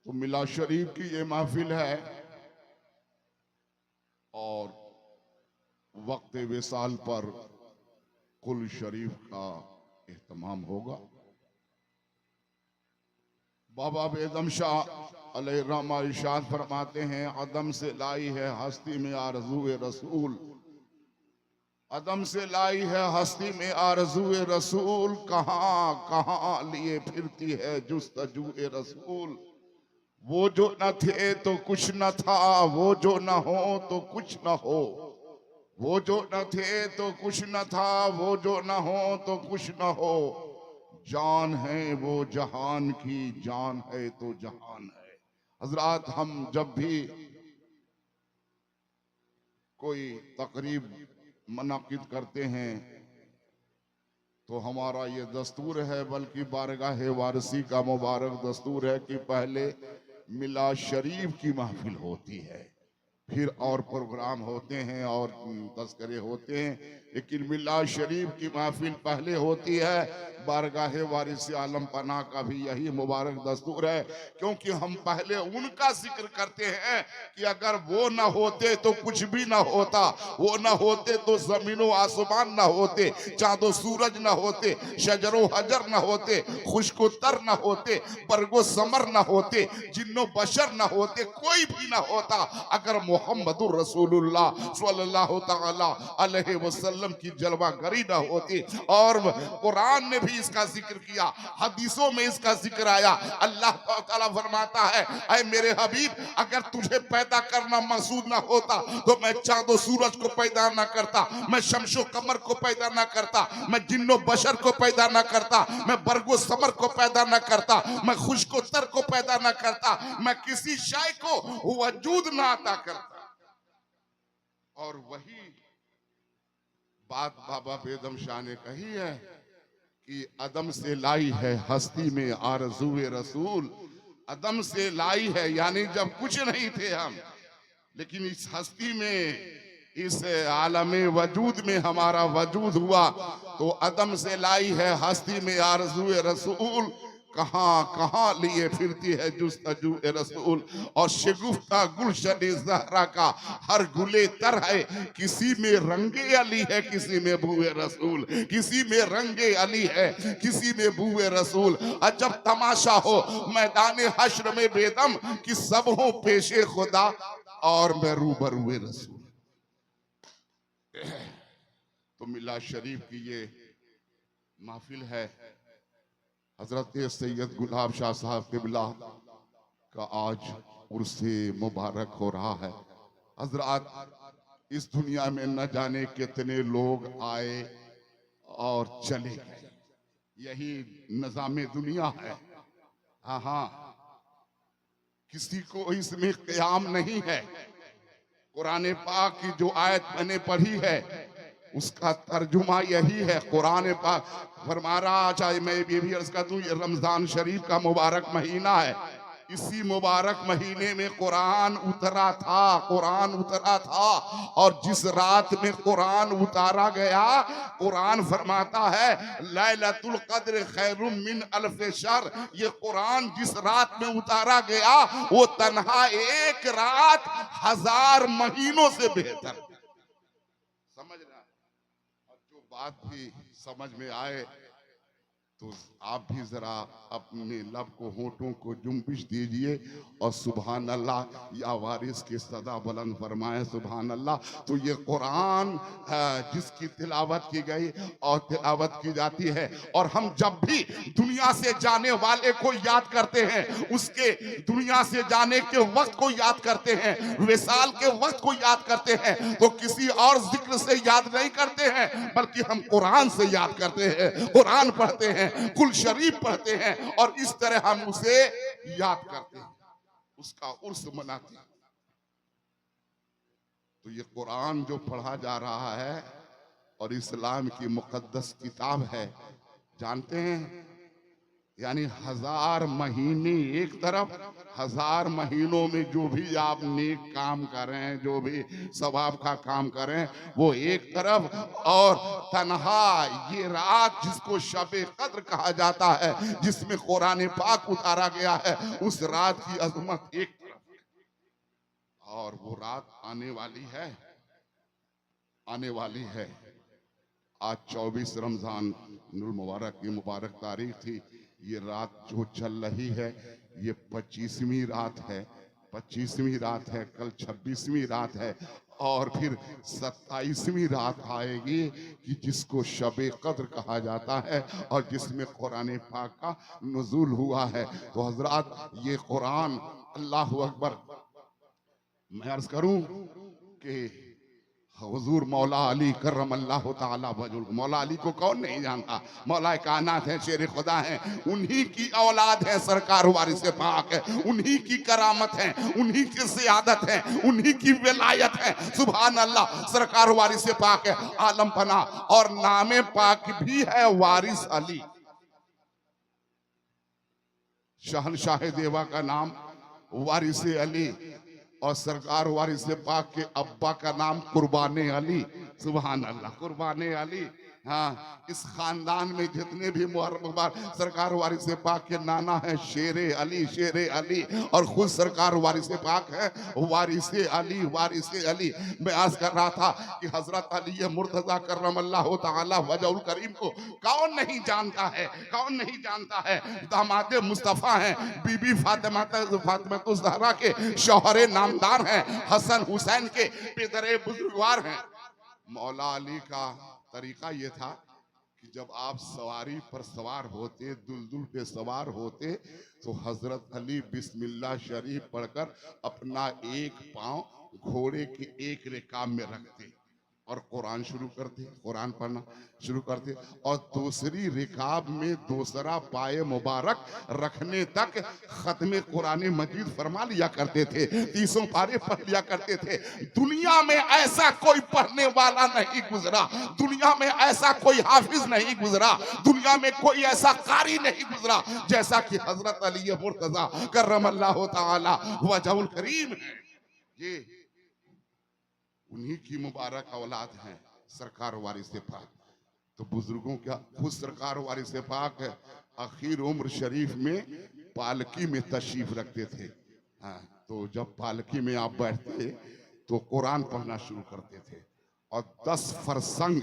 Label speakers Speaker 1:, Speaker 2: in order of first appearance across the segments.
Speaker 1: तो मिलाद शरीफ की ये महफिल है और वक्त विसाल पर कुल शरीफ का एहतमाम होगा। बाबा बेदम शाह अलैहिर्रहमा इरशाद फरमाते हैं, अदम से लाई है हस्ती में आरज़ूए रसूल, अदम से लाई है हस्ती में आरज़ूए रसूल, कहाँ कहाँ लिए फिरती है जुस्तजूए रसूल। वो जो न थे तो कुछ न था, वो जो न हो तो कुछ न हो, वो जो न थे तो कुछ न था, वो जो न हो तो कुछ न हो। जान है वो जहान की, जान है तो जहान है। हजरात, हम जब भी कोई तकरीब मुनाकिद करते हैं तो हमारा ये दस्तूर है, बल्कि बारगाह वारसी का मुबारक दस्तूर है कि पहले मिलाद शरीफ की महफिल होती है, फिर और प्रोग्राम होते हैं और तस्करे होते हैं, लेकिन मिलाद शरीफ की महफिल पहले होती है। बारगाह वारिस आलम पना का भी यही मुबारक दस्तूर है, क्योंकि हम पहले उनका जिक्र करते हैं कि अगर वो न होते तो कुछ भी न होता, वो न होते तो जमीनो आसमान न होते, चांदो सूरज न होते, शजरो हजर न होते, खुशको तर न होते, बरगो समर न होते, जिन्नो बशर न होते, कोई भी न होता अगर मोहम्मदुर रसूलुल्लाह सल्लल्लाहु तआला अलैहि वसल्लम की जलवागरी न होती। और कुरान ने भी इसका जिक्र किया, हदीसों में इसका जिक्र आया। अल्लाह ताला फरमाता है, ऐ मेरे हबीब, अगर तुझे पैदा करना मकसूद ना होता तो मैं चांदो सूरज को पैदा ना करता, मैं शमशो कमर को पैदा ना करता, मैं जिन्नो बशर को पैदा ना करता, मैं बरगो समर को पैदा ना करता, मैं खुशको तर को पैदा ना करता, मैं किसी शय को वजूद ना अता करता। और वही बात बाबा बेदम शाह ने कही है कि अदम से लाई है हस्ती में आरज़ूए रसूल, अदम से लाई है यानी जब कुछ नहीं थे हम, लेकिन इस हस्ती में, इस आलमे वजूद में हमारा वजूद हुआ, तो अदम से लाई है हस्ती में आरज़ूए रसूल, कहाँ कहाँ लिए फिरती है जुस्तजू रसूल। और शिगुफ्ता गुलशन ज़हरा का हर गुले तर है, किसी में रंगे अली है, किसी में बुए रसूल, किसी में रंगे अली है, किसी में बुए रसूल। अजब तमाशा हो मैदान हश्र में बेदम कि सब हो पेशे खुदा और मैं रूबरूए रसूल। तो मिलाद शरीफ की ये महफिल है। हजरत सैयद गुलाब शाह साहब क़िबला का आज उर्से मुबारक हो रहा है। हजरत, इस दुनिया में न जाने कितने लोग आए और चले गए, यही निज़ामे दुनिया है। हाँ हाँ, किसी को इसमें क़याम नहीं है। कुरान पाक की जो आयत मैंने पढ़ी है उसका तर्जुमा यही है। कुरान पाक फरमा रहा, चाहे मैं ये भी अर्ज कर दूं, ये रमजान शरीफ का मुबारक महीना है, इसी मुबारक महीने में कुरान उतरा था, कुरान उतरा था। और जिस रात में कुरान उतारा गया, कुरान फरमाता है लैलतुल क़द्र खैरुम मिन अल्फ शहर, ये कुरान जिस रात में उतारा गया वो तन्हा एक रात 1000 महीनों से बेहतर। समझ रहा है? और जो बात भी समझ में आए तो आप भी जरा अपने लब को, होठों को जुम्बिश दीजिए और सुभान अल्लाह या वारिस के सदा बुलंद फरमाए सुभान अल्लाह। तो ये कुरान जिसकी तिलावत की गई और तिलावत की जाती है, और हम जब भी दुनिया से जाने वाले को याद करते हैं, उसके दुनिया से जाने के वक्त को याद करते हैं, विसाल के वक्त को याद करते हैं, तो किसी और जिक्र से याद नहीं करते हैं, बल्कि हम कुरान से याद करते हैं, कुरान पढ़ते हैं, कुल शरीफ पढ़ते हैं, और इस तरह हम उसे याद करते हैं, उसका उर्स मनाते हैं। तो ये कुरान जो पढ़ा जा रहा है और इस्लाम की मुकद्दस किताब है, जानते हैं, यानी 1000 महीने एक तरफ 1000 महीनों में जो भी आप नेक काम करें, जो भी सवाब का काम करें, वो एक तरफ, और तन्हा ये रात जिसको शबे कद्र कहा जाता है, जिसमें कुरान पाक उतारा गया है, उस रात की अजमत एक तरफ है। और वो रात आने वाली है, आने वाली है। आज 24 रमजान नुल मुबारक की मुबारक तारीख थी। ये रात जो चल रही है ये 25वीं रात है, 25वीं रात है, कल 26वीं रात है, और फिर 27वीं रात आएगी कि जिसको शबे कद्र कहा जाता है और जिसमें कुरान पाक का नुज़ूल हुआ है। तो हजरात ये कुरान, अल्लाह अकबर, मैं अर्ज करूं कि हुजूर मौला अली करमल्लाहु ताला वजुल, मौला अली को कौन नहीं जानता? मौला कायनात है, शेर खुदा है, उन्हीं की औलाद है, सरकार वारिस पाक है, उन्हीं की करामत है, उन्हीं की सियादत है, उन्हीं की विलायत है। सुभान अल्लाह, सरकार वारिस पाक है, आलम पना, और नामे पाक भी है वारिस अली। शहनशाह देवा का नाम वारिस अली, और सरकार वारिस पाक के अब्बा का नाम कुर्बाने अली। सुभान अल्लाह, कुर्बाने अली। हाँ, इस खानदान में जितने भी मुबारक, सरकार वारिस पाक के नाना है शेरे अली, शेरे अली, और खुद सरकार वारिस पाक है वारिस अली, वारिस अली। मैं आज कर रहा था कि हजरत अली मुर्तजा करमल्लाहु ताला वजहुल करीम को कौन नहीं जानता है, कौन नहीं जानता है? दामाद मुस्तफा हैं, बीबी फातिमा ज़हरा के शौहरे नामदार हैं, हसन हुसैन के पितरे बुजुर्गवार हैं। मौला अली का तरीका ये था कि जब आप सवारी पर सवार होते, दुलदुल पे सवार होते, तो हजरत अली बिस्मिल्लाह शरीफ पढ़कर अपना एक पांव घोड़े के एक रिकाब में रखते और कुरान शुरू करते, कुरान पढ़ना शुरू करते, और दूसरी रिकाब में दूसरा पाए मुबारक रखने तक खत्मे कुरान मजीद फरमा लिया करते थे, 30 पारे पढ़ लिया करते थे। दुनिया में ऐसा कोई पढ़ने वाला नहीं गुजरा, दुनिया में ऐसा कोई हाफिज नहीं गुजरा, दुनिया में कोई ऐसा कारी नहीं गुजरा जैसा कि हजरत अली मुर्तजा करमल्लाहु ताला वजहुल करीम है। ये उन्हीं की मुबारक औलाद हैं, सरकार वारिस पाक। तो बुजुर्गों का खुद सरकार वारिस पाक आखिर उम्र शरीफ में पालकी में तशरीफ रखते थे। हाँ, तो जब पालकी में आप बैठते तो कुरान पढ़ना शुरू करते थे, और 10 फरसंग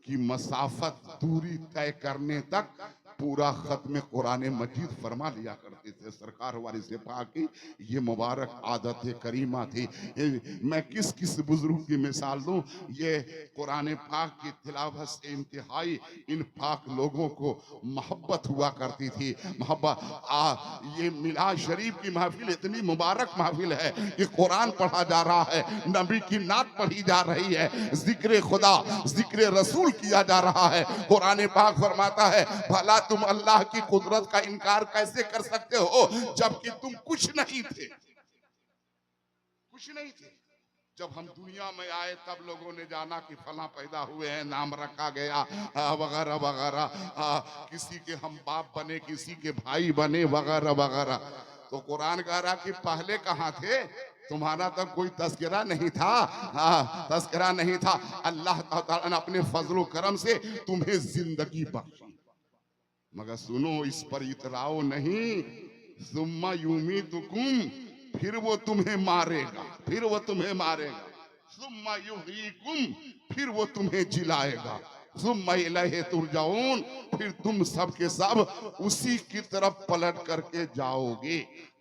Speaker 1: की मसाफत दूरी तय करने तक पूरा खत्म कुरान मजीद फरमा लिया करते थे। सरकार वारिस पाक की ये मुबारक आदत करीमा थी। मैं किस किस बुजुर्ग की मिसाल दूं? ये कुरान पाक की तिलावत से इंतहाई इन पाक लोगों को मोहब्बत हुआ करती थी, मोहब्बत। ये मिलाद शरीफ की महफिल इतनी मुबारक महफिल है कि कुरान पढ़ा जा रहा है, नबी की नात पढ़ी जा रही है, जिक्र खुदा, जिक्र रसूल किया जा रहा है। कुरान पाक फरमाता है, भला तुम अल्लाह की कुदरत का इनकार कैसे कर सकते हो जबकि तुम कुछ नहीं थे, कुछ नहीं थे। जब हम दुनिया में आए तब लोगों ने जाना कि फला पैदा हुए हैं, नाम रखा गया वगैरह वगैरह, किसी के हम बाप बने, किसी के भाई बने वगैरह वगैरह। तो कुरान कह रहा कि पहले कहाँ थे? तुम्हारा तब कोई तस्करा नहीं था, हाँ, तस्करा नहीं था। अल्लाह ताला ने अपने फजलो करम से तुम्हें जिंदगी बख्शी, मगर सुनो इस पर इतराओ नहीं, सुम्मा युमीतुकुम, फिर वो तुम्हें मारेगा, फिर वो तुम्हें मारेगा, सुम्मा युहीकुम, फिर वो तुम्हें जिलाएगा, सुम्मा इलैहि तुरजाऊन, फिर तुम सब के सब उसी की तरफ पलट करके जाओगे।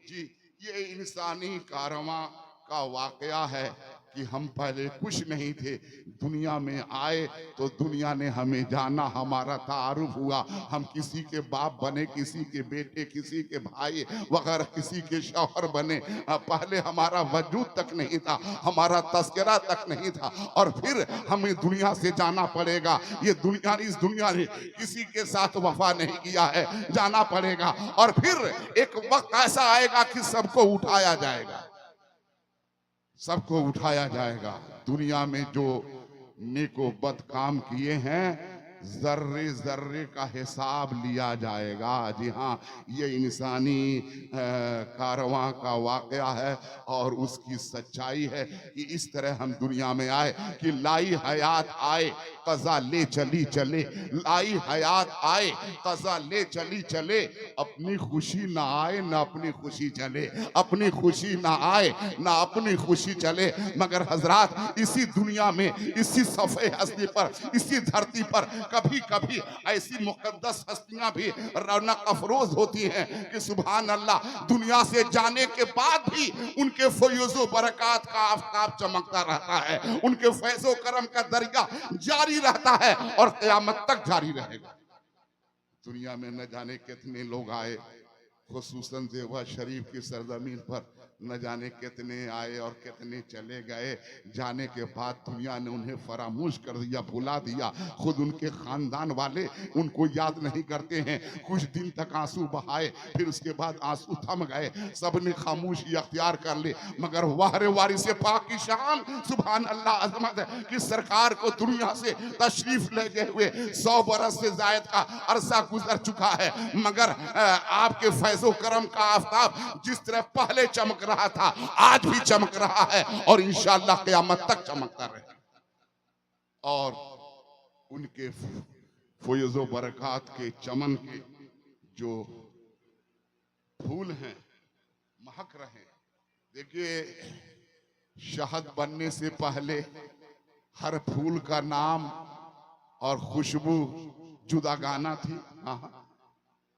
Speaker 1: जी, ये इंसानी कारवां का वाकया है कि हम पहले कुछ नहीं थे, दुनिया में आए तो दुनिया ने हमें जाना, हमारा तारुफ हुआ, हम किसी के बाप बने, किसी के बेटे, किसी के भाई वगैरह, किसी के शौहर बने। पहले हमारा वजूद तक नहीं था, हमारा तस्करा तक नहीं था, और फिर हमें दुनिया से जाना पड़ेगा। ये दुनिया, इस दुनिया ने किसी के साथ वफा नहीं किया है, जाना पड़ेगा। और फिर एक वक्त ऐसा आएगा कि सबको उठाया जाएगा, सबको उठाया जाएगा। दुनिया में जो नेको बद काम किए हैं जर्रे जर्रे का हिसाब लिया जाएगा। जी हाँ, ये इंसानी कारवां का वाकया है और उसकी सच्चाई है कि इस तरह हम दुनिया में आए कि लाई हयात आए कज़ा ले चली चले, लाई हयात आए कज़ा ले चली चले, अपनी खुशी ना आए ना अपनी खुशी चले, अपनी खुशी ना आए ना अपनी खुशी चले। मगर हजरात, इसी दुनिया में, इसी सफ़े हस्ती पर, इसी धरती पर कभी कभी ऐसी मुकद्दस हस्तियां भी रौनक अफरोज होती हैं कि सुभान अल्लाह, दुनिया से जाने के बाद भी उनके फैज़ो बरक़ात का आफ़ताब चमकता रहता है, उनके फैज़ो करम का दरिया जारी रहता है और क़यामत तक जारी रहेगा। दुनिया में न जाने कितने लोग आए, खुसूसन देवा शरीफ की सरजमीन पर न जाने कितने आए और कितने चले गए। जाने के बाद दुनिया ने उन्हें फरामोश कर दिया, भुला दिया। खुद उनके खानदान वाले उनको याद नहीं करते हैं। कुछ दिन तक आंसू बहाए, फिर उसके बाद आंसू थम गए, सबने खामोशी अख्तियार कर ली। मगर वारे वारी से पाक की शान, सुभान अल्लाह, अजमत है कि सरकार को दुनिया से तशरीफ ले गए हुए 100 बरस से जायद का अरसा गुजर चुका है। मगर आपके फैज़ो करम का आफताब जिस तरह पहले चमक रहा था, आज भी चमक रहा है और इंशाअल्लाह क़यामत तक चमकता रहेगा। और उनके फैज़ो बरक़ात के चमन के जो फूल हैं महक रहे हैं। देखिए, शहद बनने से पहले हर फूल का नाम और खुशबू जुदा गाना थी। हाँ,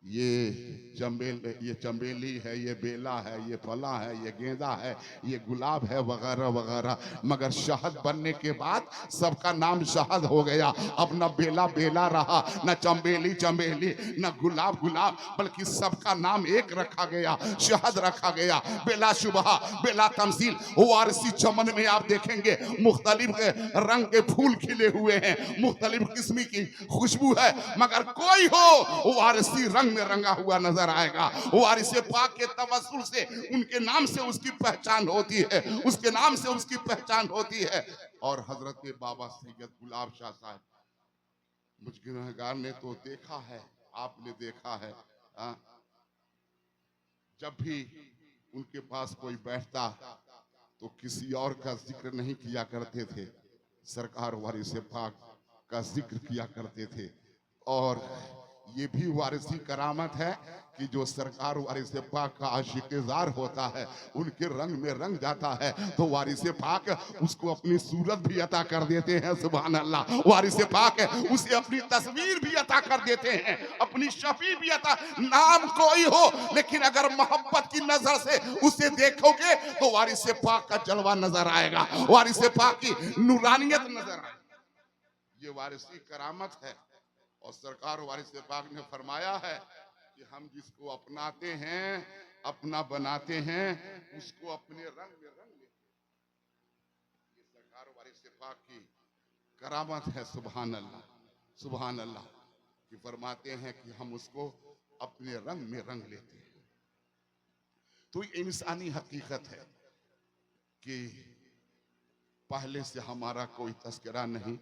Speaker 1: ये चंबेली है, ये बेला है, ये फला है, ये गेंदा है, ये गुलाब है, वगैरह वगैरह। मगर शहद बनने के बाद सबका नाम शहद हो गया। अब न बेला बेला रहा, न चंबेली चंबेली, न गुलाब गुलाब, बल्कि सबका नाम एक रखा गया, शहद रखा गया। बेला शुबहा, बेला तमसील। वारसी चमन में आप देखेंगे मुख्तलिफ रंग के फूल खिले हुए हैं, मुख्तलिफ किस्म की खुशबू है, मगर कोई हो वारसी रंग में रंगा हुआ नजर आएगा। वारिसे पाक के तवस्सुल से उनके नाम से उसकी पहचान होती है, उसके नाम से उसकी पहचान होती है। और हजरत बाबा सैयद गुलाब शाह साहब, मुझ गुनहगार ने तो देखा है, आपने देखा है, जब भी उनके पास कोई बैठता तो किसी और का जिक्र नहीं किया करते थे, सरकार वारिसे पाक का जिक्र किया करते थे। और ये भी वारिसी करामत है कि जो सरकार वारिसे पाक का आशिक़-ए-ज़ार होता है, उनके रंग में रंग जाता है, तो वारिसे पाक उसको अपनी सूरत भी अता कर देते हैं। सुभान अल्लाह, वारिसे पाक उसे अपनी तस्वीर भी अता कर देते हैं, अपनी शफी भी अता। नाम कोई हो, लेकिन अगर मोहब्बत की नजर से उसे देखोगे तो वारिसे पाक का जलवा नजर आएगा, वारिसे पाक की नूरानियत नजर आएगी। ये वारिसी करामत है। और सरकार वारिसे पाक ने फरमाया है कि हम जिसको अपनाते हैं, अपना बनाते हैं, उसको अपने रंग में रंग लेते हैं। ये सरकार वारिसे पाक की करामत है। सुभान अल्लाह, सुभान अल्लाह, कि फरमाते हैं कि हम उसको अपने रंग में रंग लेते हैं। तो ये इंसानी हकीकत है कि पहले से हमारा कोई तस्करा नहीं,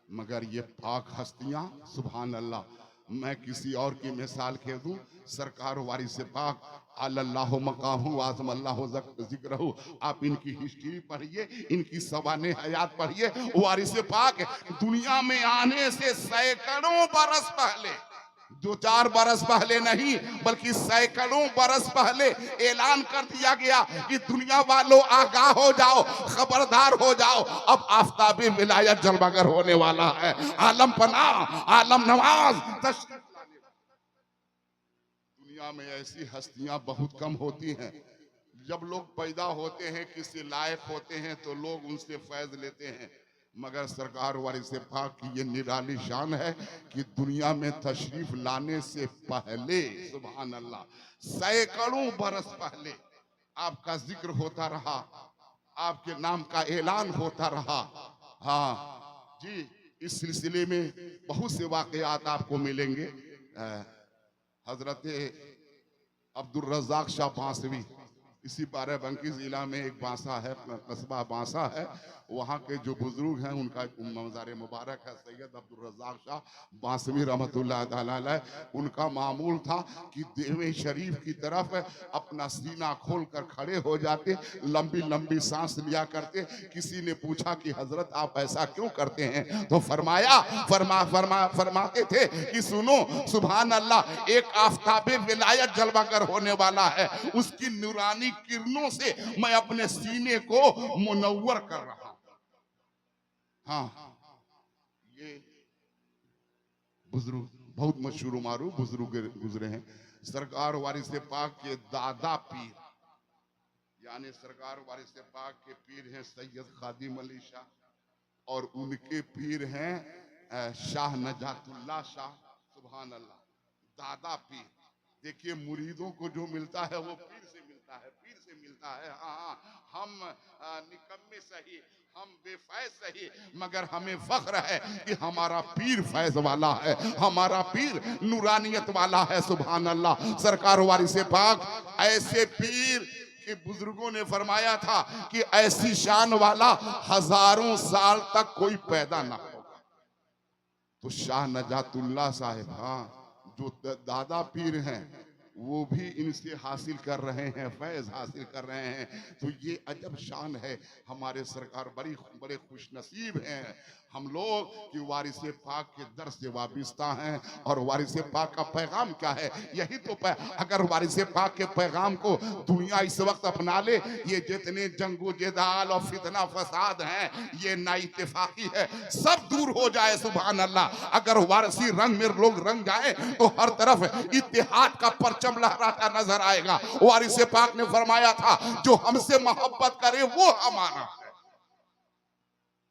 Speaker 1: मगर ये पाक हस्तियां, सुभान अल्लाह। मैं किसी और की मिसाल कह दूं, सरकार वारिसे पाक अल्लाहु मकामहु आज़म अल्लाहु ज़िक्रहु, आप इनकी हिस्ट्री पढ़िए, इनकी सवाने हयात पढ़िए। वारिसे पाक दुनिया में आने से सैकड़ों बरस पहले, 2-4 बरस पहले नहीं बल्कि सैकड़ों बरस पहले ऐलान कर दिया गया कि दुनिया वालों आगाह हो जाओ, खबरदार हो जाओ, अब आफताबे विलायत जलवागर होने वाला है। आलम पना, आलम नवाज तशरीफ लाने वाला। दुनिया में ऐसी हस्तियां बहुत कम होती हैं। जब लोग पैदा होते हैं, किसी लायक होते हैं, तो लोग उनसे फैज लेते हैं। मगर सरकार वारिसे पाक की ये निराली शान है कि दुनिया में तशरीफ लाने से पहले, सुभान अल्लाह, सैकड़ों बरस पहले आपका जिक्र होता रहा, आपके नाम का ऐलान होता रहा। हाँ जी, इस सिलसिले में बहुत से वाकयात आपको मिलेंगे। हजरत अब्दुल रज़ाक शाह बांसवी, इसी बाराबंकी जिला में एक बांसा है, कस्बा बांसा है, वहाँ के जो बुजुर्ग हैं उनका मज़ार मुबारक है, सैयद अब्दुल रज़ाक शाह बांसवी रहमतुल्लाह ताला अलैह। उनका मामूल था कि देवे शरीफ की तरफ अपना सीना खोल कर खड़े हो जाते, लंबी लंबी सांस लिया करते। किसी ने पूछा कि हजरत आप ऐसा क्यों करते हैं, तो फरमाते थे कि सुनो, सुभान अल्लाह, एक आफताबे विलायत जलवागर होने वाला है, उसकी नूरानी किरणों से मैं अपने सीने को मुनव्वर कर रहा हूं। हाँ, ये बुजुर्ग बहुत मशहूर मारू बुजुर्ग गुजरे हैं। सरकार वारिस पाक के दादा पीर, यानी सरकार वारिस पाक के पीर हैं सैयद खादिम अली शाह, और उनके पीर हैं शाह नजातुल्लाह शाह। सुभान अल्लाह, दादा पीर। देखिए, मुरीदों को जो मिलता है वो पीर से मिलता है, पीर से मिलता है। हाँ, हम निकम्मे सही, हम बेफैज सही, मगर हमें फख्र है कि हमारा पीर फैज वाला है, हमारा पीर नूरानियत वाला है। सुभान अल्लाह। सरकार वारिस पाक ऐसे पीर के बुजुर्गों ने फरमाया था कि ऐसी शान वाला हजारों साल तक कोई पैदा ना होगा। तो शाह नजातुल्लाह साहिब, हाँ, जो दादा पीर हैं, वो भी इनसे हासिल कर रहे हैं, फैज हासिल कर रहे हैं। तो ये अजब शान है। हमारे सरकार बड़े खुशनसीब हैं हम लोग कि वारिस पाक के दर से वाबिस्ता हैं। और वारिस पाक का पैगाम क्या है, यही तो अगर वारिस पाक के पैगाम को दुनिया इस वक्त अपना ले, ये जितने जंगो जदाल और फितना फसाद हैं, ये नाइत्तेफाकी है, सब दूर हो जाए। सुभान अल्लाह। अगर वारसी रंग में लोग रंग जाए तो हर तरफ इत्तेहाद का परचम लहराता नजर आएगा। वारिस पाक ने फरमाया था, जो हमसे मोहब्बत करे वो हमारा है।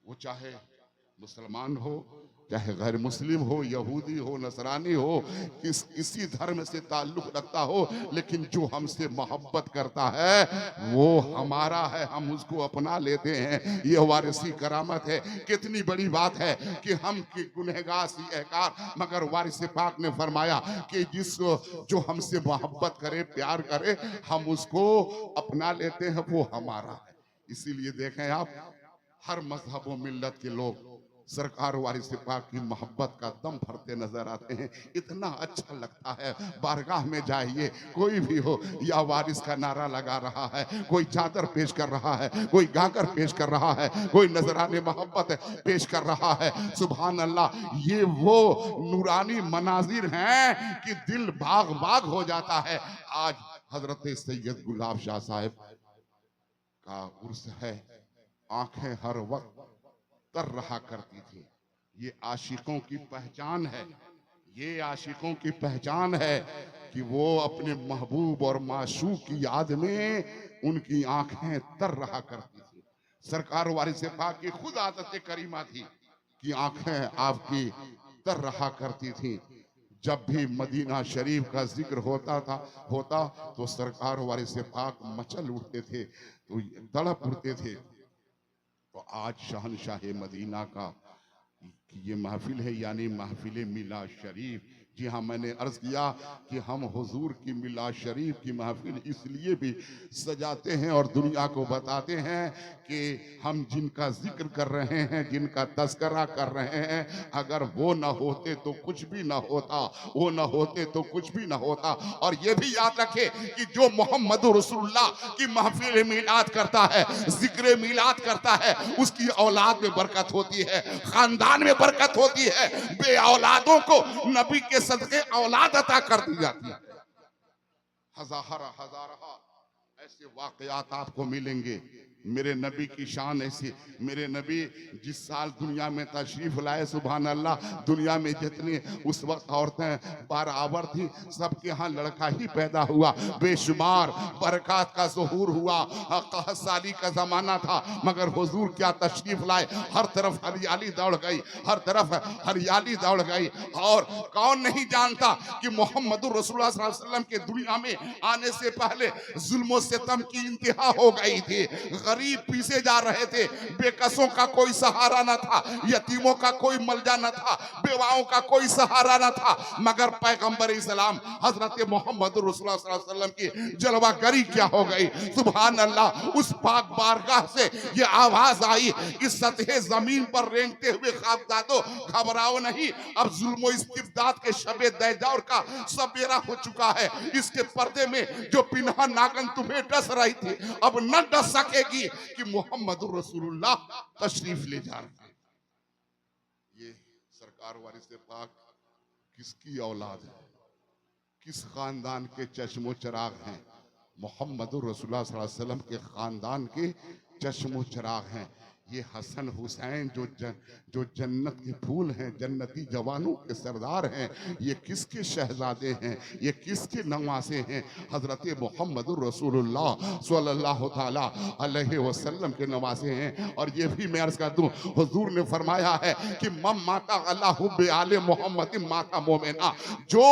Speaker 1: वो चाहे मुसलमान हो, चाहे गैर मुस्लिम हो, यहूदी हो, नसरानी हो, किसी धर्म से ताल्लुक रखता हो, लेकिन जो हमसे मोहब्बत करता है वो हमारा है, हम उसको अपना लेते हैं। ये वारिसी करामत है। कितनी बड़ी बात है कि हम की गुनहगार सिहकार, मगर वारिस पाक ने फरमाया कि जिसको जो हमसे मोहब्बत करे, प्यार करे, हम उसको अपना लेते हैं, वो हमारा है। इसीलिए देखें आप, हर मजहब व मिल्लत के लोग सरकार वारिस पाक की मोहब्बत का दम भरते नजर आते हैं। इतना अच्छा लगता है। बारगाह में जाइए, कोई भी हो, या वारिस का नारा लगा रहा है, कोई चादर पेश कर रहा है, कोई गाकर पेश कर रहा है, कोई नजराने मोहब्बत पेश कर रहा है। सुभान अल्लाह। ये वो नूरानी मनाजिर हैं कि दिल बाग बाग हो जाता है। आज हजरत सैयद गुलाब शाह साहब का उर्स है। आंखें हर वक्त तर रहा करती थी। ये आशिकों की पहचान है, ये आशिकों की पहचान है कि वो अपने महबूब और माशूक की याद में उनकी आंखें तर रहा करती थी। सरकार वारिस पाक की खुद आदत करीमा थी कि आंखें आपकी तर रहा करती थी। जब भी मदीना शरीफ का जिक्र होता तो सरकार वारिस पाक मचल उठते थे, तो तड़प उठते थे। तो आज शहनशाह मदीना का ये महफिल है, यानी महफिल मिलाद शरीफ। जी हाँ, मैंने अर्ज किया कि हम हुजूर की मिलाद शरीफ की महफिल इसलिए भी सजाते हैं और दुनिया को बताते हैं कि हम जिनका जिक्र कर रहे हैं, जिनका तस्करा कर रहे हैं, अगर वो न होते तो कुछ भी न होता, वो न होते तो कुछ भी न होता। और ये भी याद रखे कि जो मोहम्मद रसूलुल्लाह की महफिल मिलाद करता है, जिक्र मिलाद करता है, उसकी औलाद में बरकत होती है, खानदान में बरकत होती है। बे औलादों को नबी के सदके औलाद अता कर दी जाती है। हजारा ऐसे वाकयात आपको मिलेंगे। मेरे नबी की शान ऐसी, मेरे नबी जिस साल दुनिया में तशरीफ लाए, सुभान अल्लाह, दुनिया में जितनी उस वक्त औरतें बाराबर थी, सबके यहाँ लड़का ही पैदा हुआ। बेशुमार बरकत का ज़हूर हुआ। कहत साली का जमाना था, मगर हुजूर क्या तशरीफ लाए, हर तरफ हरियाली दौड़ गई, हर तरफ हरियाली दौड़ गई। और कौन नहीं जानता कि मोहम्मद रसूलुल्लाह सल्लल्लाहु अलैहि वसल्लम के दुनिया में आने से पहले जुल्म सितम की इंतहा हो गई थी, गरीब पीसे जा रहे थे, बेकसों का कोई सहारा न था, यतीमों का कोई मलजा न था, बेवाओं का कोई सहारा न था, मगर पैगंबर इस्लाम हजरत मोहम्मद रसूलुल्लाह सल्लल्लाहु अलैहि वसल्लम की जलवागरी क्या हो गई। सुभान अल्लाह। उस पाक बारगाह से ये आवाज आई, इस सतह जमीन पर रेंगते हुए ख्वाबदादो घबराओ नहीं, अब जुल्म इस्तिबदाद के शबे दैजौर का सबेरा हो चुका है। इसके पर्दे में जो पिन्हा नागन तुम्हें डस रही थी, अब न डस सकेगी कि मोहम्मद रसूलुल्लाह तशरीफ ले जा रहे हैं। ये सरकार वारिस पाक किसकी औलाद है, किस खानदान के चश्मो चराग हैं? मोहम्मद रसूलुल्लाह सल्लल्लाहु अलैहि वसल्लम के खानदान के चश्मो चराग हैं। ये हसन हुसैन जो जन्नत के फूल हैं, जन्नती जवानों के सरदार हैं, ये किसके शहजादे हैं, ये किसके नवासे हैं? हजरत मोहम्मद रसूलुल्लाह सल्लल्लाहु ताला अलैहि वसल्लम के नवासे हैं। और ये भी मैं अर्ज कर दूं, हुजूर ने फरमाया है कि मम माता अल्लाहु बि आले मोहम्मद माता मोमिना, जो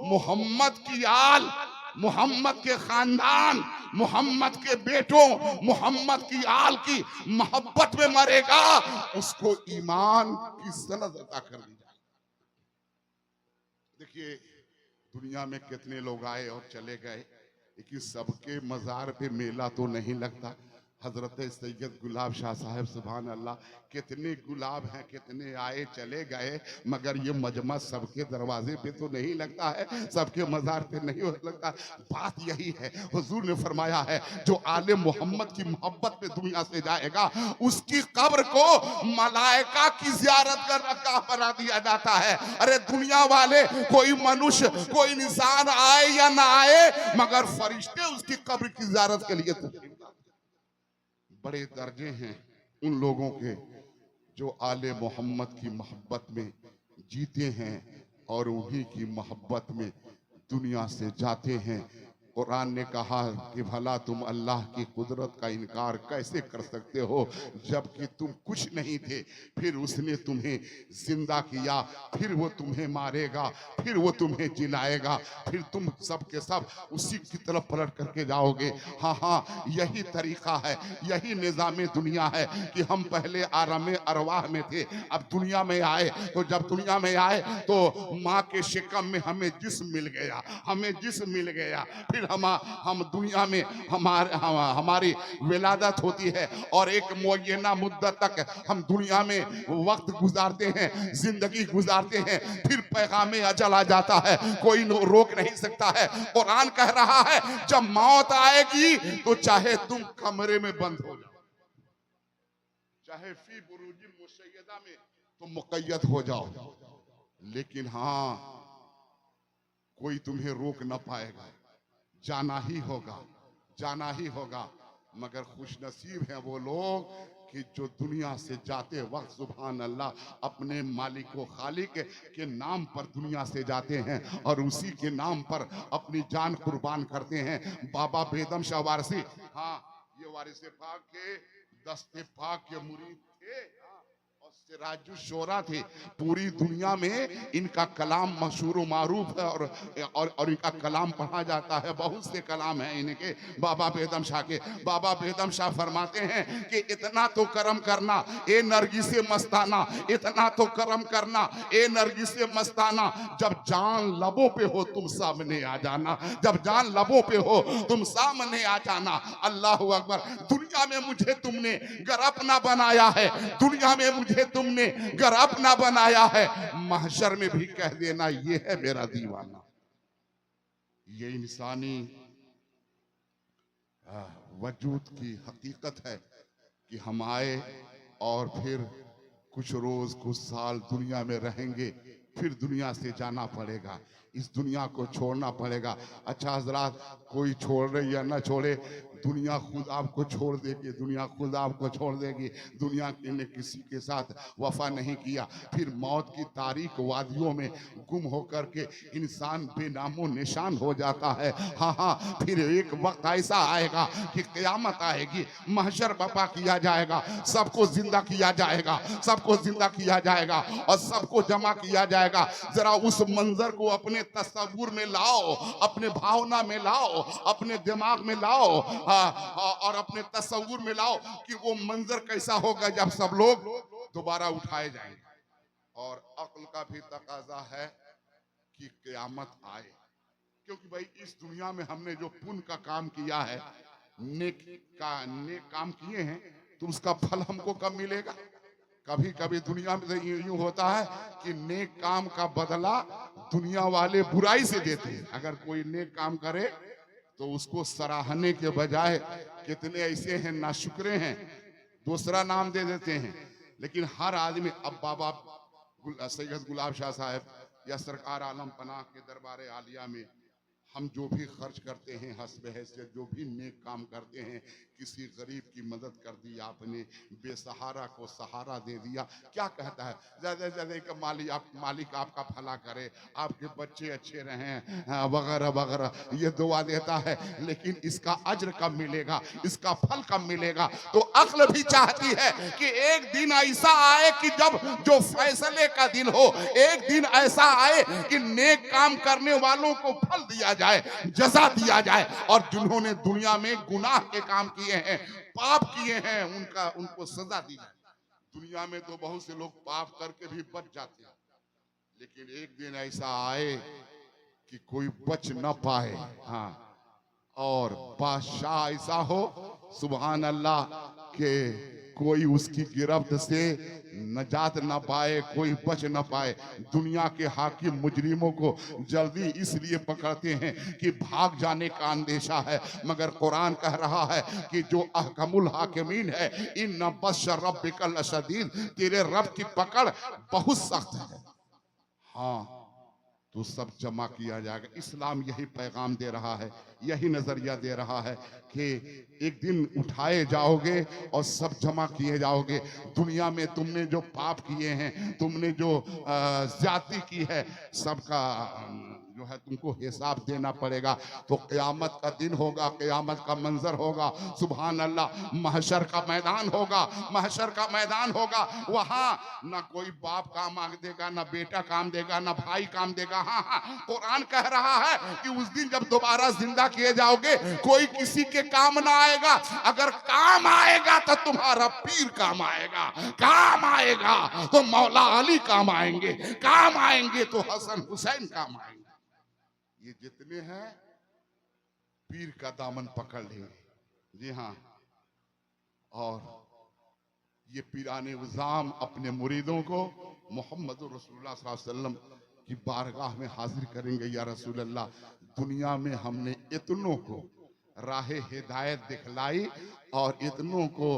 Speaker 1: मोहम्मद की आल, मोहम्मद के खानदान, मोहम्मद के बेटों, मोहम्मद की आल की मोहब्बत में मरेगा, उसको ईमान की सनद अता कर दी जाए। देखिए दुनिया में कितने लोग आए और चले गए, लेकिन सबके मजार पे मेला तो नहीं लगता। हजरत सैयद गुलाब शाह साहब सुभान अल्लाह, कितने गुलाब हैं, कितने आए चले गए, मगर ये मजमा सबके दरवाजे पे तो नहीं लगता है, सबके मजार पे नहीं लगता। बात यही है, हुजूर ने फरमाया है जो आले मोहम्मद की मोहब्बत में दुनिया से जाएगा, उसकी कब्र को मलाइका की जियारत का रकाह बना दिया जाता है। अरे दुनिया वाले, कोई मनुष्य, कोई इंसान आए या ना आए, मगर फरिश्ते उसकी कब्र की जियारत के लिए तशरीफ। बड़े दर्जे हैं उन लोगों के जो आले मोहम्मद की मोहब्बत में जीते हैं और उन्हीं की मोहब्बत में दुनिया से जाते हैं। कुरान ने कहा कि भला तुम अल्लाह की कुदरत का इनकार कैसे कर सकते हो, जबकि तुम कुछ नहीं थे, फिर उसने तुम्हें जिंदा किया, फिर वो तुम्हें मारेगा, फिर वो तुम्हें जिलाएगा, फिर तुम सब के सब उसी की तरफ पलट करके जाओगे। हाँ हाँ, यही तरीका है, यही निज़ाम दुनिया है कि हम पहले आलम अरवाह में थे, अब दुनिया में आए, तो जब दुनिया में आए तो माँ के शिकम में हमें जिस्म मिल गया, हमें जिस्म मिल गया, फिर हम दुनिया में हमारी विलादत होती है और एक मुअय्यना मुद्दत तक हम दुनिया में वक्त गुजारते हैं, जिंदगी गुजारते हैं, फिर पैगाम अजल आ जाता है, कोई रोक नहीं सकता है। कुरान कह रहा है जब मौत आएगी तो चाहे तुम कमरे में बंद हो जाओ, चाहे फी बुरूजिन मुशय्यदा में तुम मुक़य्यद हो जाओ, लेकिन हाँ कोई तुम्हें रोक ना पाएगा, जाना ही होगा, जाना ही होगा। मगर खुशनसीब हैं वो लोग कि जो दुनिया से जाते वक्त सुभान अल्लाह अपने मालिक व खालिक के नाम पर दुनिया से जाते हैं और उसी के नाम पर अपनी जान कुर्बान करते हैं। बाबा बेदम शाह वारसी, हाँ ये वारिस पाक के दस्ते पाक के मुरीद थे और सिराजुश शोरा थे। पूरी दुनिया में इनका कलाम मशहूर मारूफ है और इनका कलाम पढ़ा जाता है, बहुत से कलाम हैं इनके बाबा बेदम शाह के। बाबा बेदम शाह फरमाते हैं कि इतना तो करम करना ए नरगिस मस्ताना, इतना तो करम करना ए नरगिस मस्ताना, जब जान लबों पे हो तुम सामने आ जाना, जब जान लबों पे हो तुम सामने आ जाना। अल्लाह अकबर। दुनिया में मुझे तुमने गर अपना बनाया है, दुनिया में मुझे तुमने गर अपना बनाया है, महशर में भी कह देना ये है मेरा दीवाना। ये इंसानी वजूद की हकीकत है कि हम आए और फिर कुछ रोज कुछ साल दुनिया में रहेंगे, फिर दुनिया से जाना पड़ेगा, इस दुनिया को छोड़ना पड़ेगा। अच्छा हजरात, कोई छोड़े या ना छोड़े, दुनिया खुद आपको छोड़ देगी, दुनिया खुद आपको छोड़ देगी। दुनिया ने किसी के साथ वफा नहीं किया, फिर मौत की तारीख वादियों में गुम होकर के इंसान बेनामो निशान हो जाता है। हाँ हाँ, फिर एक वक्त ऐसा आएगा कि क़यामत आएगी, महशर बर्पा किया जाएगा, सबको जिंदा किया जाएगा, सबको जिंदा किया जाएगा और सबको जमा किया जाएगा। जरा उस मंजर को अपने तस्वुर में लाओ, अपने भावना में लाओ, अपने दिमाग में लाओ। और अपने तस्वुर में लाओ कि वो मंजर कैसा होगा जब सब लोग दोबारा उठाए जाएंगे। और अक्ल का भी तकाजा है कि क़यामत आए, क्योंकि भाई इस दुनिया में हमने जो पुण्य का काम किया है, नेक काम किए हैं, तो उसका फल हमको कब मिलेगा? कभी कभी दुनिया में यूं होता है कि नेक काम का बदला दुनिया वाले बुराई से देते हैं। अगर कोई नेक काम करे तो उसको सराहने के बजाय कितने ऐसे हैं नाशुक्रे हैं, दूसरा नाम दे देते हैं। लेकिन हर आदमी, अब बाबा सैयद गुलाब शाह साहब या सरकार आलम पनाह के दरबार आलिया में हम जो भी खर्च करते हैं, हस्ब हैसियत जो भी नेक काम करते हैं, किसी गरीब की मदद कर दी आपने, बेसहारा को सहारा दे दिया, क्या कहता है? ज़्यादा से ज़्यादा का मालिक आपका भला करे, आपके बच्चे अच्छे रहें, वगैरह वगैरह ये दुआ देता है। लेकिन इसका अज्र कब मिलेगा, इसका फल कब मिलेगा? तो अक्ल भी चाहती है कि एक दिन ऐसा आए कि जब जो फैसले का दिन हो, एक दिन ऐसा आए कि नेक काम करने वालों को फल दिया जाए, जजा दिया जाए, और जिन्होंने दुनिया में गुनाह के काम किए हैं, पाप किए हैं, उनको सजा दी जाए। दुनिया में तो बहुत से लोग पाप करके भी बच जाते हैं, लेकिन एक दिन ऐसा आए कि कोई बच न पाए। हाँ, और बादशाह ऐसा हो, सुभान अल्लाह, के कोई उसकी गिरफ्त से नजात ना पाए, कोई बच ना पाए। दुनिया के हाकिम मुजरिमों को जल्दी इसलिए पकड़ते हैं कि भाग जाने का अंदेशा है, मगर कुरान कह रहा है कि जो अहकमुल हाकिमीन है, इन बश रब्बिकल लशदीद, तेरे रब की पकड़ बहुत सख्त है। हाँ, तो सब जमा किया जाएगा। इस्लाम यही पैगाम दे रहा है, यही नजरिया दे रहा है कि एक दिन उठाए जाओगे और सब जमा किए जाओगे। दुनिया में तुमने जो पाप किए हैं, तुमने जो ज्यादती की है, सबका जो है तुमको हिसाब देना पड़ेगा। तो क़यामत का दिन होगा, क़यामत का मंजर होगा, सुभान अल्लाह, महशर का मैदान होगा, महशर का मैदान होगा। वहां ना कोई बाप काम मांग देगा, ना बेटा काम देगा, ना भाई काम देगा। हाँ हाँ, कुरान कह रहा है कि उस दिन जब दोबारा जिंदा किए जाओगे, कोई किसी के काम ना आएगा। अगर काम आएगा तो तुम्हारा पीर काम आएगा, काम आएगा तो मौला अली काम आएंगे, काम आएंगे तो हसन हुसैन काम आएंगे। ये जितने हैं पीर का दामन पकड़ लेंगे। जी हाँ, और ये पीराने वज़ाम अपने मुरीदों को मोहम्मद रसूलुल्लाह सल्लल्लाहु अलैहि वसल्लम की बारगाह में हाजिर करेंगे। या रसूल अल्लाह, दुनिया में हमने इतनों को राह हिदायत दिखलाई और इतनों को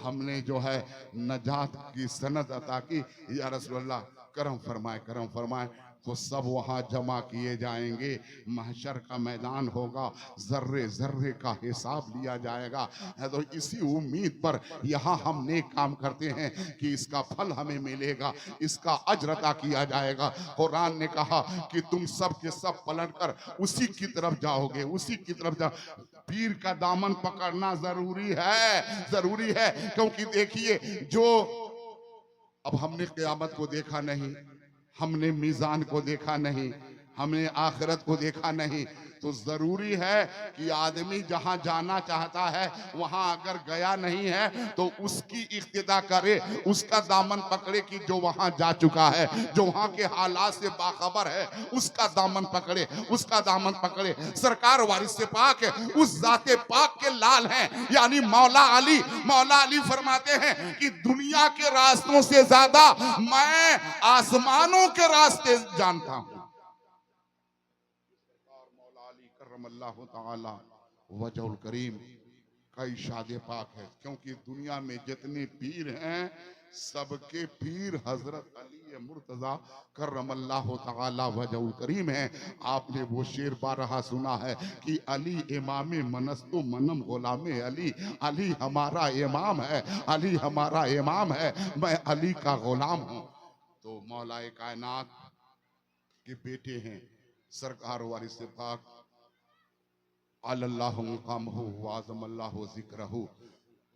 Speaker 1: हमने जो है नजात की सनद अता की। या रसूल अल्लाह, करम फरमाए, करम फरमाए। तो सब वहां जमा किए जाएंगे, महशर का मैदान होगा, जर्रे जर्रे का हिसाब लिया जाएगा। तो इसी उम्मीद पर यहाँ हम नेक काम करते हैं कि इसका फल हमें मिलेगा, इसका अज्र अता किया जाएगा। कुरान ने कहा कि तुम सब के सब पलटकर उसी की तरफ जाओगे, उसी की तरफ जा। पीर का दामन पकड़ना जरूरी है, जरूरी है। क्योंकि देखिए, जो अब हमने क़यामत को देखा नहीं, हमने मीज़ान को देखा नहीं, हमने आखिरत को देखा नहीं, तो जरूरी है कि आदमी जहां जाना चाहता है वहां अगर गया नहीं है तो उसकी इक्तिदा करे, उसका दामन पकड़े कि जो वहां जा चुका है, जो वहां के हालात से बाखबर है, उसका दामन पकड़े, उसका दामन पकड़े। सरकार वारिस पाक है, उस जाते पाक के लाल हैं, यानी मौला अली। मौला अली फरमाते हैं कि दुनिया के रास्तों से ज्यादा मैं आसमानों के रास्ते जानता हूं। करमल्लाहु ताला वजहुल करीम का इरशाद पाक है। क्योंकि दुनिया में जितने पीर हैं, सबके पीर हजरत अली मुर्तजा करमल्लाहु ताला वजहुल करीम है। आपने वो शेर बारहा सुना है कि अली इमाम मनस्तु मनम गुलामे अली, अली हमारा इमाम है, अली हमारा इमाम है, मैं अली का गुलाम हूं। तो मौलाए कायनात के बेटे हैं सरकार वारिस पाक अल्लाहु मुकामहु वाज़मल्लाहु ज़िक्रहु।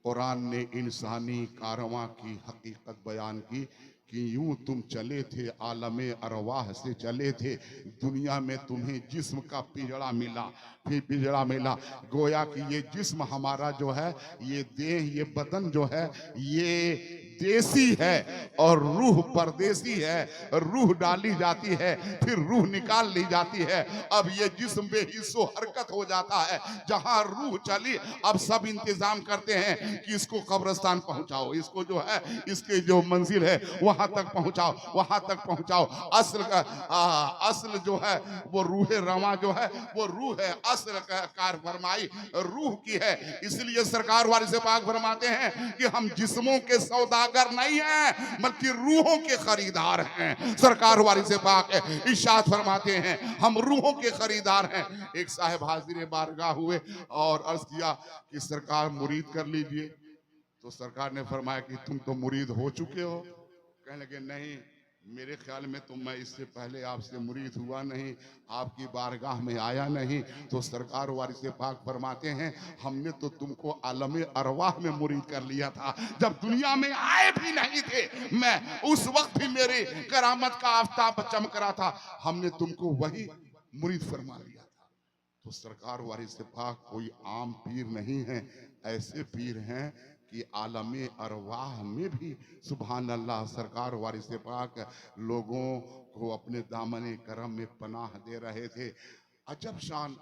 Speaker 1: कुरान ने इंसानी कारवां की हकीकत बयान की कि यूं तुम चले थे आलमे अरवाह से चले थे, दुनिया में तुम्हें जिस्म का पिंजड़ा मिला, फिर पिंजड़ा मिला। गोया कि ये जिस्म हमारा जो है, ये देह, ये बदन जो है, ये देसी है और रूह परदेसी है। रूह डाली जाती है, फिर रूह निकाल ली जाती है। अब ये जिस्म बेहिस्सो हरकत हो जाता है। जहां रूह चली, अब सब इंतजाम करते हैं कि इसको कब्रिस्तान पहुंचाओ, इसको जो है, इसके जो मंजिल है वहां तक पहुंचाओ, वहां तक पहुंचाओ। असल जो है वो रूह रवा जो है, वो रूह है, असल कार फरमाई रूह की है। इसलिए सरकार वाले से पाक फरमाते हैं कि हम जिस्मों के सौदागर नहीं हैं, बल्कि रूहों के खरीदार हैं। सरकार वाली से पाक है, इरशाद फरमाते हैं हम रूहों के खरीदार हैं। एक साहब हाजिर बारगाह हुए और अर्ज किया कि सरकार मुरीद कर लीजिए। तो सरकार ने फरमाया कि तुम तो मुरीद हो चुके हो। कहने लगे नहीं, मेरे ख्याल में तो मैं इससे पहले आपसे मुरीद हुआ नहीं, आपकी बारगाह में आया नहीं। तो सरकार वारिस पाक फरमाते हैं हमने तो तुमको आलम अरवाह में मुरीद कर लिया था, जब दुनिया में आए भी नहीं थे। मैं उस वक्त भी मेरे करामत का आफताब चमक रहा था, हमने तुमको वही मुरीद फरमा लिया था। तो सरकार वारिस पाक कोई आम पीर नहीं है, ऐसे पीर हैं कि आलमे अरवाह में भी सुभान अल्लाह सरकार वारिस पाक लोगों को अपने दामने करम में पनाह दे रहे थे। अजब शान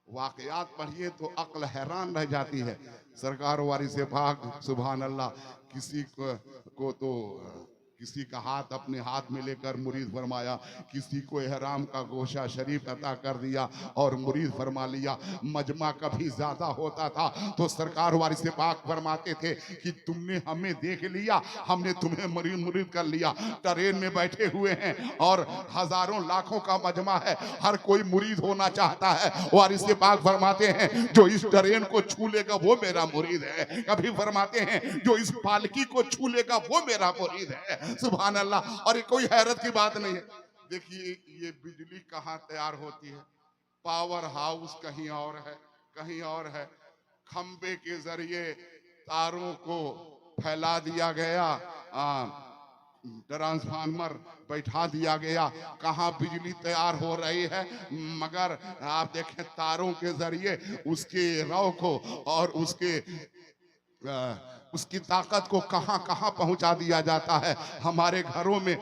Speaker 1: वाकयात पढ़िए तो अक्ल हैरान रह जाती है। सरकार वारिस पाक सुभान अल्लाह किसी को तो किसी का हाथ अपने हाथ में लेकर मुरीद फरमाया, किसी को एहराम का गोशा शरीफ अता कर दिया और मुरीद फरमा लिया। मजमा कभी ज्यादा होता था तो सरकार वारिस पाक फरमाते थे कि तुमने हमें देख लिया, हमने तुम्हें मुरीद कर लिया। ट्रेन में बैठे हुए हैं और हजारों लाखों का मजमा है, हर कोई मुरीद होना चाहता है। वारिस पाक फरमाते हैं जो इस ट्रेन को छू लेगा वो मेरा मुरीद है। कभी फरमाते हैं जो इस पालकी को छू लेगा वो मेरा मुरीद है। सुभान अल्लाह। और कोई हैरत की बात नहीं है। देखिए ये बिजली कहाँ तैयार होती है, पावर हाउस कहीं और है, कहीं और है। खंबे के जरिए तारों को फैला दिया गया, ट्रांसफार्मर बैठा दिया गया, कहाँ बिजली तैयार हो रही है। मगर आप देखें तारों के जरिए उसके रौ को और उसकी ताकत को कहां कहां पहुंचा दिया जाता है। हमारे घरों में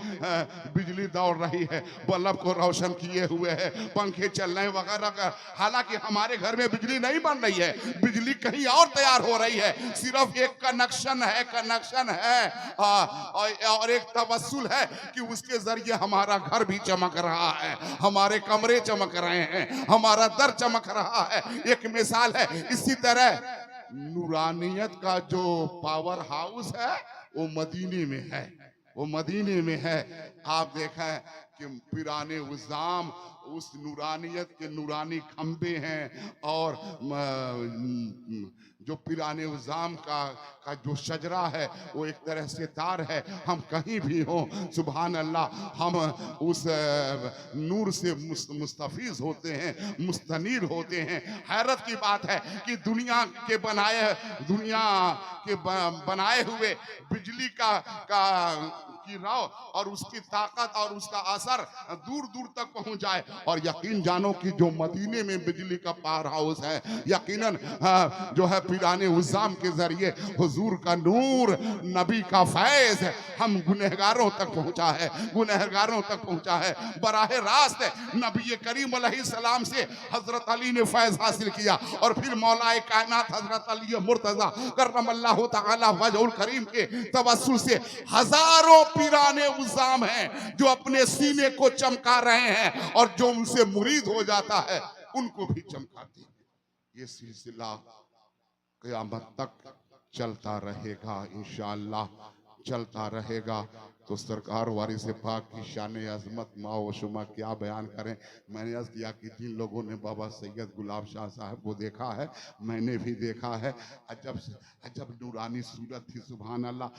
Speaker 1: बिजली दौड़ रही है, बल्ब को रोशन किए हुए है, पंखे चल रहे वगैरह। हालांकि हमारे घर में बिजली नहीं बन रही है, बिजली कहीं और तैयार हो रही है। सिर्फ एक कनेक्शन है और एक तवस्सुल है कि उसके जरिए हमारा घर भी चमक रहा है, हमारे कमरे चमक रहे हैं, हमारा दर चमक रहा है। एक मिसाल है। इसी तरह नूरानियत का जो पावर हाउस है वो मदीने में है, वो मदीने में है। आप देखें कि पिराने उज़ाम उस नूरानियत के नूरानी खंबे हैं और जो पिराने उज़ाम का जो शजरा है वो एक तरह से तार है। हम कहीं भी हो सुभान अल्लाह हम उस नूर से मुस्तफीज होते हैं, मुस्तनीर होते हैं। हैरत की बात है कि दुनिया के बनाए हुए बिजली की राव और उसकी ताकत और उसका असर दूर दूर तक पहुंच जाए। और यकीन जानो कि जो मदीने में बिजली का पावर हाउस है, यकीनन जो है पिराने उज़ाम के जरिए हुजूर का नूर, नबी का फैज हम गुनहगारों तक पहुंचा है, गुनहगारों तक पहुंचा है। बराह रास्त नबी करीम अलैहिस्सलाम से हजरत अली ने फैज हासिल किया और फिर मौलाए कायनात हजरत अली मुर्तजा करमल्लाहु तआला वजहुल करीम के तवस्सुल से हजारों पिराने उज़ाम हैं जो अपने सीने को चमका रहे हैं और जो उनसे मुरीद हो जाता है उनको भी चमकाते हैं। ये सिलसिला क़यामत तक चलता रहेगा, इंशाअल्लाह चलता रहेगा। तो सरकार वारिस पाक की शान अजमत माओ शुमा क्या बयान करें। मैंने अर्ज़ किया कि जिन लोगों ने बाबा सैयद गुलाब शाह साहब को देखा है, मैंने भी देखा है। अजब नूरानी सूरत थी सुभान अल्लाह।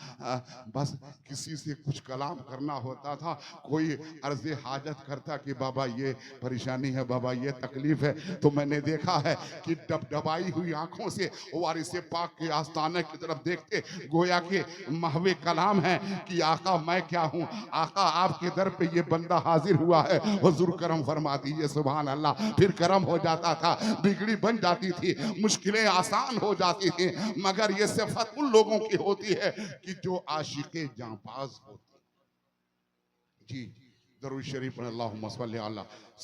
Speaker 1: बस किसी से कुछ कलाम करना होता था, कोई अर्ज़ हाजत करता कि बाबा ये परेशानी है, बाबा ये तकलीफ है, तो मैंने देखा है कि डबडबाई हुई आंखों से वारिस पाक के आस्थाने की तरफ देखते गोया के महवे कलाम है कि आका मैं क्या हूँ। आका आपके दर पे ये बंदा हाजिर हुआ है, हुजूर करम फरमा दीजिए। सुभान अल्लाह। फिर करम हो जाता था, बिगड़ी बन जाती थी, मुश्किलें आसान हो जाती थी। मगर ये सिफत उन लोगों की होती है कि जो आशिक़े जांबाज होते। जी, दरूद शरीफ पढ़ें, अल्लाहुम्मा सल्ली अला